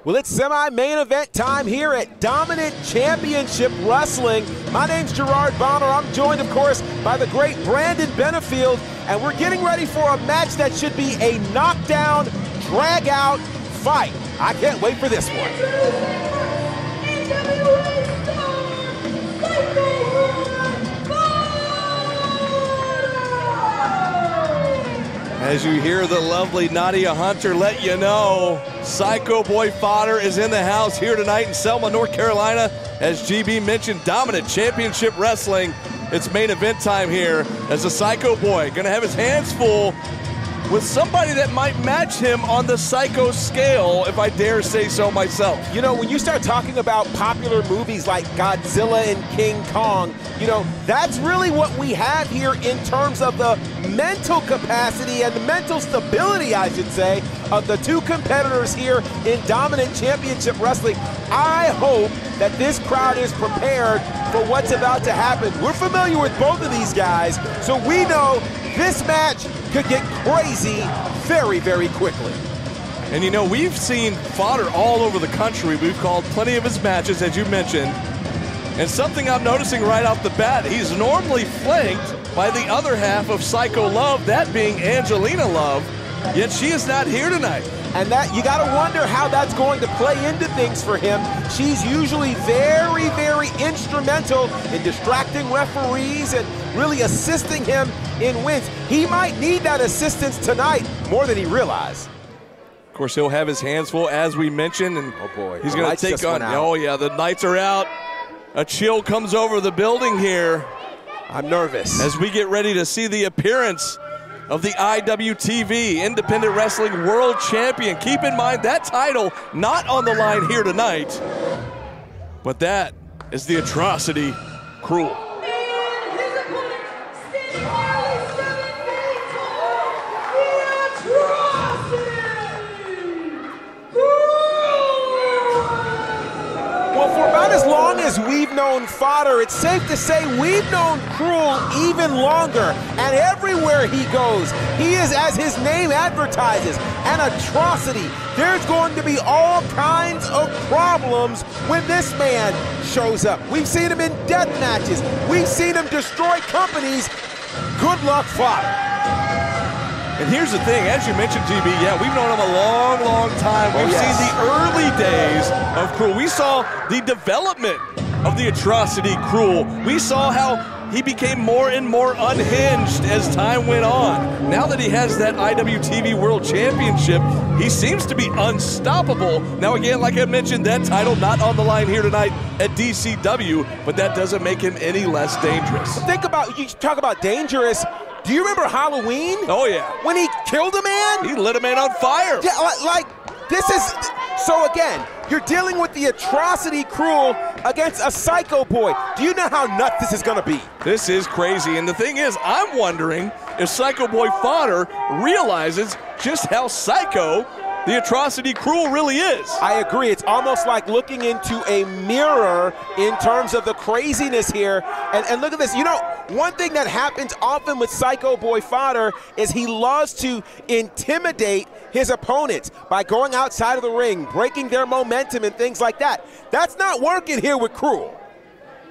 Well, it's semi-main event time here at Dominant Championship Wrestling. My name's Gerard Bonner. I'm joined, of course, by the great Brandon Benefield, and we're getting ready for a match that should be a knockdown, drag-out fight. I can't wait for this one. As you hear the lovely Nadia Hunter let you know, Psycho Boy Fodder is in the house here tonight in Selma, North Carolina. As GB mentioned, Dominant Championship Wrestling. It's main event time here as the Psycho Boy gonna have his hands full with somebody that might match him on the Psycho scale, if I dare say so myself. You know, when you start talking about popular movies like Godzilla and King Kong, you know, that's really what we have here in terms of the mental capacity and the mental stability, I should say, of the two competitors here in Dominant Championship Wrestling. I hope that this crowd is prepared for what's about to happen. We're familiar with both of these guys, so we know this match could get crazy very, very quickly. And you know, we've seen Fodder all over the country. We've called plenty of his matches, as you mentioned. And something I'm noticing right off the bat, he's normally flanked by the other half of Psycho Love, that being Angelina Love, yet she is not here tonight. And that, you gotta wonder how that's going to play into things for him. She's usually very, very instrumental in distracting referees and really assisting him in wins. He might need that assistance tonight more than he realized. Of course, he'll have his hands full, as we mentioned, and oh boy, he's gonna take on, oh yeah, the lights are out. A chill comes over the building here. I'm nervous. As we get ready to see the appearance of the IWTV Independent Wrestling World Champion. Keep in mind that title not on the line here tonight, but that is the Atrocity, Krule. Well, for about as long as we've known Fodder, it's safe to say we've known Krule even longer. And everywhere he goes, he is, as his name advertises, an atrocity. There's going to be all kinds of problems when this man shows up. We've seen him in death matches. We've seen him destroy companies. Good luck, Fodder. And here's the thing, as you mentioned, GB, yeah, we've known him a long, long time. We've seen the early days of Krule. We saw the development of the Atrocity Krule. We saw how he became more and more unhinged as time went on. Now that he has that IWTV World Championship, he seems to be unstoppable. Now again, like I mentioned, that title not on the line here tonight at DCW, but that doesn't make him any less dangerous. Think about, you talk about dangerous. Do you remember Halloween? Oh yeah. When he killed a man? He lit a man on fire. Yeah, like this is, so again, you're dealing with the Atrocity Krule against a Psycho Boy. Do you know how nuts this is gonna be? This is crazy, and the thing is, I'm wondering if Psycho Boy Fodder realizes just how psycho the Atrocity Krule really is. I agree. It's almost like looking into a mirror in terms of the craziness here. And look at this. You know, one thing that happens often with Psycho Boy Fodder is he loves to intimidate his opponents by going outside of the ring, breaking their momentum and things like that. That's not working here with Krule.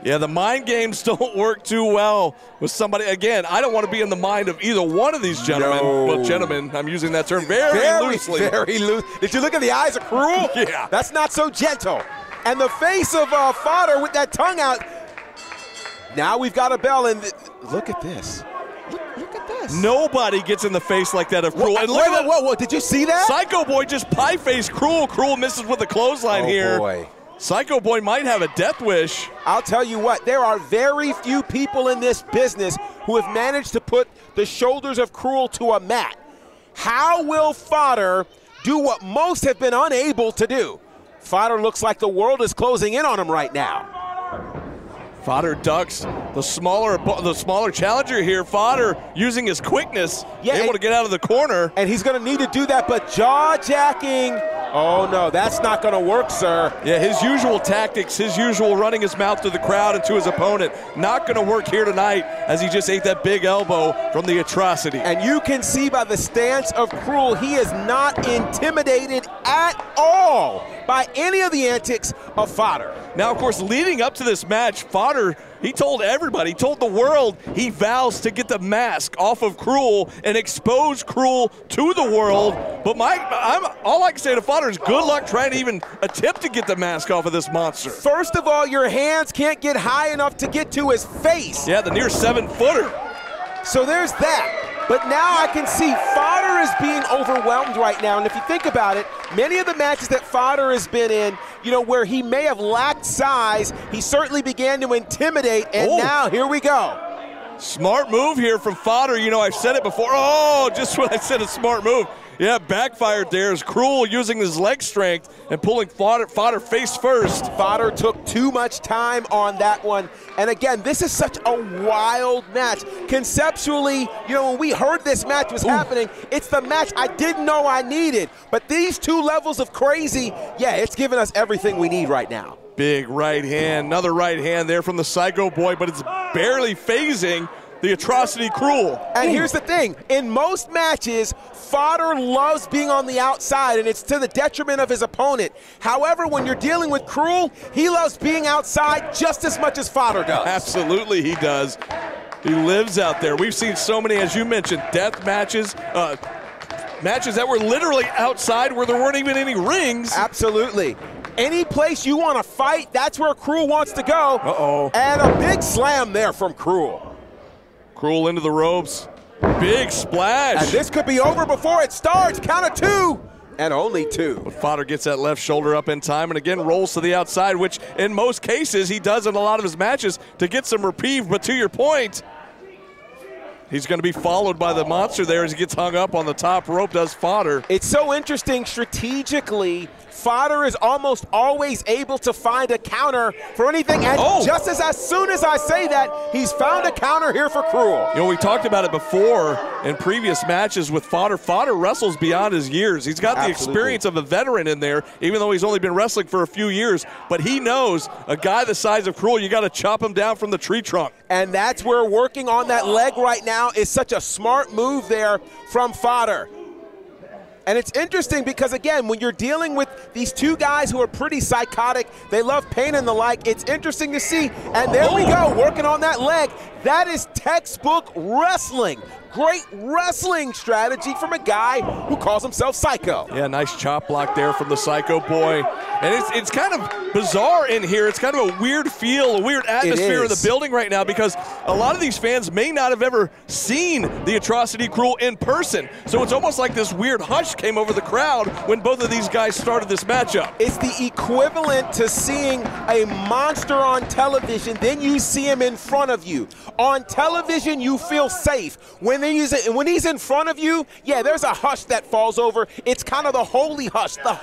Yeah, the mind games don't work too well with somebody. Again, I don't want to be in the mind of either one of these gentlemen. No. Well, gentlemen, I'm using that term very loosely. Very loose. Did you look at the eyes of Krule? Yeah. That's not so gentle. And the face of Fodder with that tongue out. Now we've got a bell, and look at this. Look at this. Nobody gets in the face like that of Krule. And look at whoa, did you see that? Psycho Boy just pie-faced Krule. Krule misses with a clothesline here. Boy. Psycho Boy might have a death wish. I'll tell you what, there are very few people in this business who have managed to put the shoulders of Krule to a mat. How will Fodder do what most have been unable to do? Fodder looks like the world is closing in on him right now. Fodder ducks the smaller challenger here. Fodder using his quickness, able to get out of the corner. And he's going to need to do that, but jaw-jacking Oh, no, that's not going to work, sir. Yeah, his usual tactics, his usual running his mouth to the crowd and to his opponent, not going to work here tonight as he just ate that big elbow from the Atrocity. And you can see by the stance of Krule, he is not intimidated at all by any of the antics of Fodder. Now, of course, leading up to this match, Fodder, he told everybody, he told the world he vows to get the mask off of Krule and expose Krule to the world. But all I can say to Fodder is good luck trying to even attempt to get the mask off of this monster. First of all, your hands can't get high enough to get to his face. Yeah, the near 7-footer. So there's that. But now I can see Fodder is being overwhelmed right now. And if you think about it, many of the matches that Fodder has been in, you know, where he may have lacked size, he certainly began to intimidate. And now here we go. Smart move here from Fodder. You know, I've said it before. Oh, just when I said a smart move. Yeah, backfired there as Krule using his leg strength and pulling Fodder face first. Fodder took too much time on that one. And again, this is such a wild match. Conceptually, you know, when we heard this match was happening, it's the match I didn't know I needed. But these two levels of crazy, yeah, it's giving us everything we need right now. Big right hand, another right hand there from the Psycho Boy, but it's barely phasing the Atrocity Krule. And here's the thing, in most matches, Fodder loves being on the outside, and it's to the detriment of his opponent. However, when you're dealing with Krule, he loves being outside just as much as Fodder does. Absolutely he does. He lives out there. We've seen so many, as you mentioned, death matches, matches that were literally outside where there weren't even any rings. Absolutely. Any place you want to fight, that's where Krule wants to go. Uh-oh. And a big slam there from Krule. Krule into the ropes. Big splash. And this could be over before it starts. Count of two. And only two. But Fodder gets that left shoulder up in time and again rolls to the outside, which in most cases he does in a lot of his matches to get some reprieve. But to your point, he's going to be followed by the monster there as he gets hung up on the top rope, does Fodder. It's so interesting strategically. Fodder is almost always able to find a counter for anything, and just as soon as I say that, he's found a counter here for Krule. You know, we talked about it before in previous matches with Fodder. Fodder wrestles beyond his years. He's got the experience of a veteran in there, even though he's only been wrestling for a few years. But he knows a guy the size of Krule, you got to chop him down from the tree trunk. And that's where working on that leg right now is such a smart move there from Fodder. And it's interesting because, again, when you're dealing with these two guys who are pretty psychotic, they love pain and the like, it's interesting to see. And there we go, working on that leg. That is textbook wrestling. Great wrestling strategy from a guy who calls himself Psycho. Yeah, nice chop block there from the Psycho Boy. And it's kind of bizarre in here. It's kind of a weird feel, a weird atmosphere in the building right now because a lot of these fans may not have ever seen the Atrocity Krule in person. So it's almost like this weird hush came over the crowd when both of these guys started this matchup. It's the equivalent to seeing a monster on television, then you see him in front of you. On television, you feel safe. When he's in front of you, yeah, there's a hush that falls over. It's kind of the holy hush, the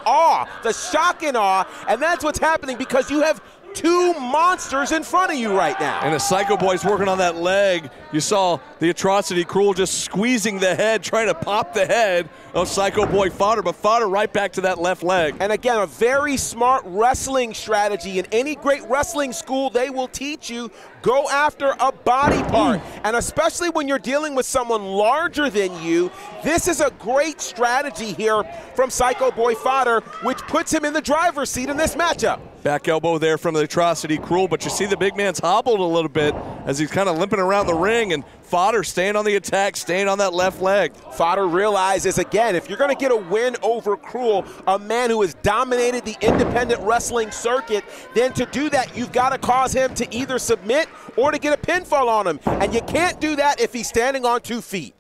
awe, the shock and awe, and that's what's happening because you have two monsters in front of you right now. And the Psycho Boy's working on that leg. You saw the Atrocity Krule just squeezing the head, trying to pop the head of Psycho Boy Fodder, but Fodder right back to that left leg. And again, a very smart wrestling strategy. In any great wrestling school, they will teach you go after a body part. And especially when you're dealing with someone larger than you, this is a great strategy here from Psycho Boy Fodder, which puts him in the driver's seat in this matchup. Back elbow there from the Atrocity Krule, but you see the big man's hobbled a little bit as he's kind of limping around the ring, and Fodder staying on the attack, staying on that left leg. Fodder realizes, again, if you're going to get a win over Krule, a man who has dominated the independent wrestling circuit, then to do that, you've got to cause him to either submit or to get a pinfall on him. And you can't do that if he's standing on 2 feet.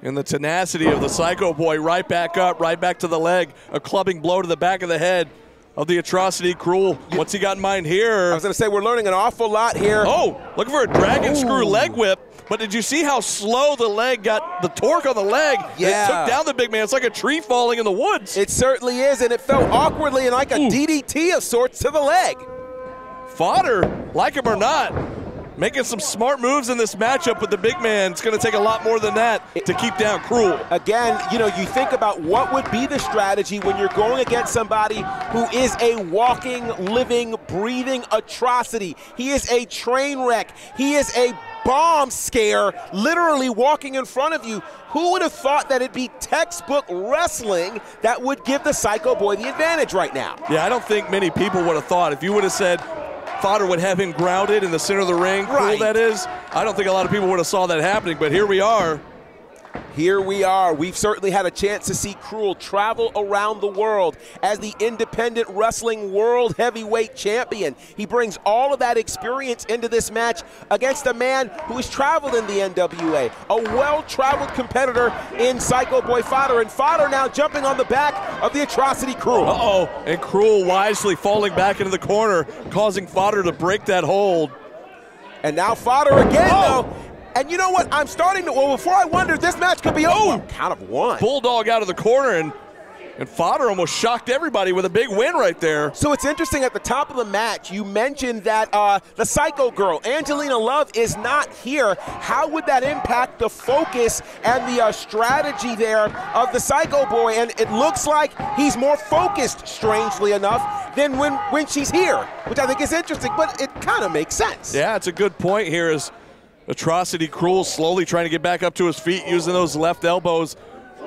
And the tenacity of the Psycho Boy right back up, right back to the leg, a clubbing blow to the back of the head of the Atrocity Krule. What's he got in mind here? I was going to say, we're learning an awful lot here. Oh, looking for a dragon screw leg whip. But did you see how slow the leg got, the torque on the leg? Yeah. It took down the big man. It's like a tree falling in the woods. It certainly is, and it fell awkwardly and like a DDT of sorts to the leg. Fodder, like him or not, Making some smart moves in this matchup with the big man. It's going to take a lot more than that to keep down Krule. Again, you know, you think about what would be the strategy when you're going against somebody who is a walking, living, breathing atrocity. He is a train wreck. He is a bomb scare, literally walking in front of you. Who would have thought that it'd be textbook wrestling that would give the Psycho Boy the advantage right now? Yeah, I don't think many people would have thought. If you would have said Fodder would have him grounded in the center of the ring, right. Krule that is, I don't think a lot of people would have saw that happening, but here we are. Here we are. We've certainly had a chance to see Krule travel around the world as the independent wrestling world heavyweight champion. He brings all of that experience into this match against a man who has traveled in the NWA, a well-traveled competitor in Psycho Boy Fodder, and Fodder now jumping on the back of the Atrocity Krule. Uh-oh, and Krule wisely falling back into the corner, causing Fodder to break that hold. And now Fodder again, though. And you know what? I'm starting to, well, before I wondered, this match could be over. Count of one. Bulldog out of the corner, and Fodder almost shocked everybody with a big win right there. So it's interesting, at the top of the match, you mentioned that the Psycho Girl, Angelina Love, is not here. How would that impact the focus and the strategy there of the Psycho Boy? And it looks like he's more focused, strangely enough, than when she's here, which I think is interesting, but it kind of makes sense. Yeah, it's a good point here as Atrocity Krule slowly trying to get back up to his feet, using those left elbows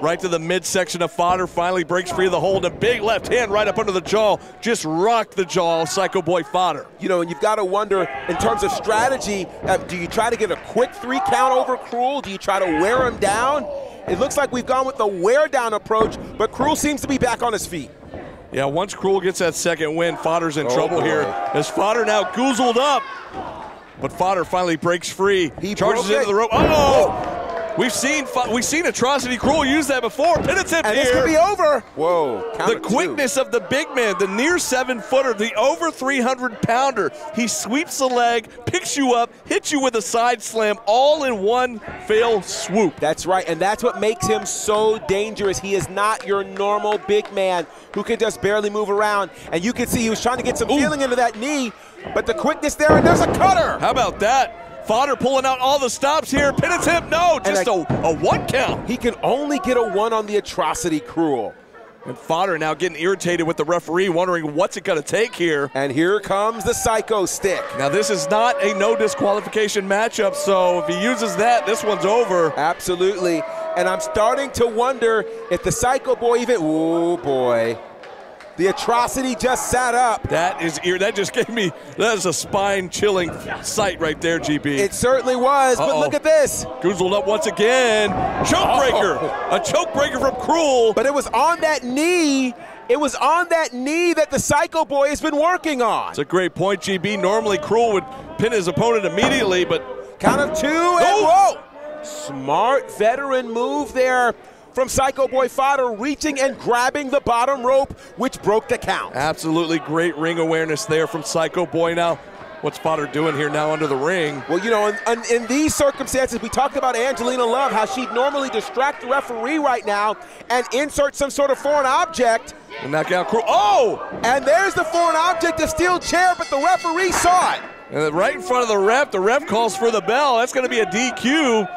right to the midsection of Fodder. Finally breaks free of the hold. A big left hand right up under the jaw. Just rocked the jaw of Psycho Boy Fodder. You know, and you've got to wonder, in terms of strategy, do you try to get a quick 3 count over Krule? Do you try to wear him down? It looks like we've gone with the wear down approach, but Krule seems to be back on his feet. Yeah, once Krule gets that second win, Fodder's in trouble here. As Fodder now goozled up. But Fodder finally breaks free. He charges into the rope. Oh! We've seen Atrocity Krule use that before. Pin attempt and here. This could be over. Whoa. The quickness of the big man, the near 7-footer, the over 300-pounder. He sweeps the leg, picks you up, hits you with a side slam, all in one fell swoop. That's right, and that's what makes him so dangerous. He is not your normal big man who can just barely move around. And you can see he was trying to get some feeling into that knee, but the quickness there, and there's a cutter. How about that? Fodder pulling out all the stops here. Pin attempt, no, just a 1 count. He can only get a 1 on the Atrocity Krule. And Fodder now getting irritated with the referee, wondering what's it going to take here. And here comes the Psycho Stick. Now this is not a no disqualification matchup, so if he uses that, this one's over. Absolutely. And I'm starting to wonder if the Psycho Boy even, oh boy. The Atrocity just sat up. That just gave me, that is a spine-chilling sight right there, GB. It certainly was, but look at this. Goozled up once again. Chokebreaker. A chokebreaker from Krule. But it was on that knee. It was on that knee that the Psycho Boy has been working on. It's a great point, GB. Normally, Krule would pin his opponent immediately, but... Count of 2, and whoa! Smart veteran move there from Psycho Boy Fodder, reaching and grabbing the bottom rope, which broke the count. Absolutely great ring awareness there from Psycho Boy. Now, what's Fodder doing here now under the ring? Well, you know, in these circumstances, we talked about Angelina Love, how she'd normally distract the referee right now and insert some sort of foreign object. And knock out Krule. Oh! And there's the foreign object, a steel chair, but the referee saw it. And right in front of the ref calls for the bell. That's going to be a DQ.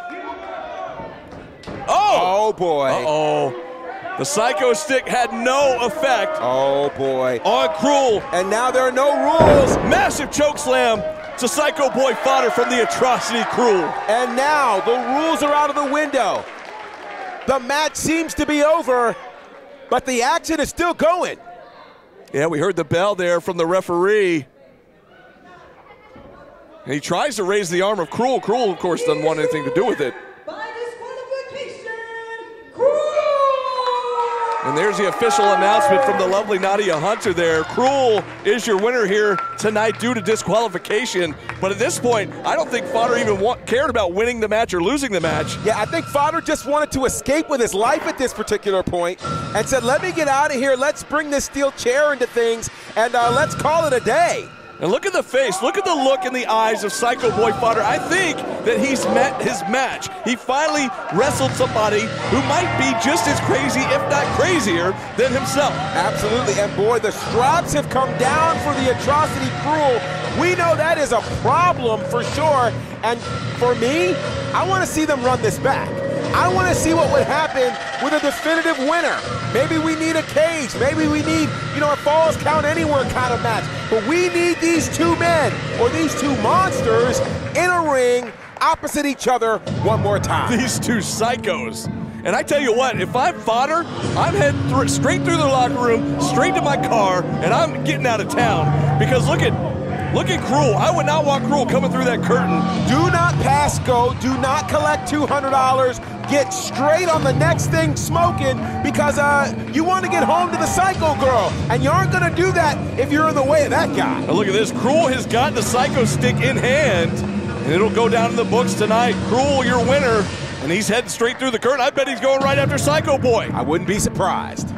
Oh boy. Uh-oh. The Psycho Stick had no effect. Oh boy. On Krule. And now there are no rules. Massive choke slam to Psycho Boy Fodder from the Atrocity Krule. And now the rules are out of the window. The match seems to be over, but the action is still going. Yeah, we heard the bell there from the referee. And he tries to raise the arm of Krule. Krule, of course, doesn't want anything to do with it. And there's the official announcement from the lovely Nadia Hunter there. Krule is your winner here tonight due to disqualification. But at this point, I don't think Fodder even cared about winning the match or losing the match. Yeah, I think Fodder just wanted to escape with his life at this particular point and said, let me get out of here. Let's bring this steel chair into things, and let's call it a day. And look at the face, look at the look in the eyes of Psycho Boy Fodder. I think that he's met his match. He finally wrestled somebody who might be just as crazy, if not crazier, than himself. Absolutely, and boy, the straps have come down for the Atrocity Krule. We know that is a problem for sure. And for me, I want to see them run this back. I want to see what would happen with a definitive winner. Maybe we need a cage. Maybe we need, a falls count anywhere kind of match. But we need these two men or these two monsters in a ring opposite each other one more time. These two psychos. And I tell you what, if I'm Fodder, I'm heading straight through the locker room, straight to my car, and I'm getting out of town. Because look at Krule. I would not want Krule coming through that curtain. Do not pass go. Do not collect $200. Get straight on the next thing smoking because you want to get home to the Psycho Girl. And you aren't going to do that if you're in the way of that guy. Now look at this. Krule has got the Psycho Stick in hand, and it'll go down in the books tonight. Krule, your winner. And he's heading straight through the curtain. I bet he's going right after Psycho Boy. I wouldn't be surprised.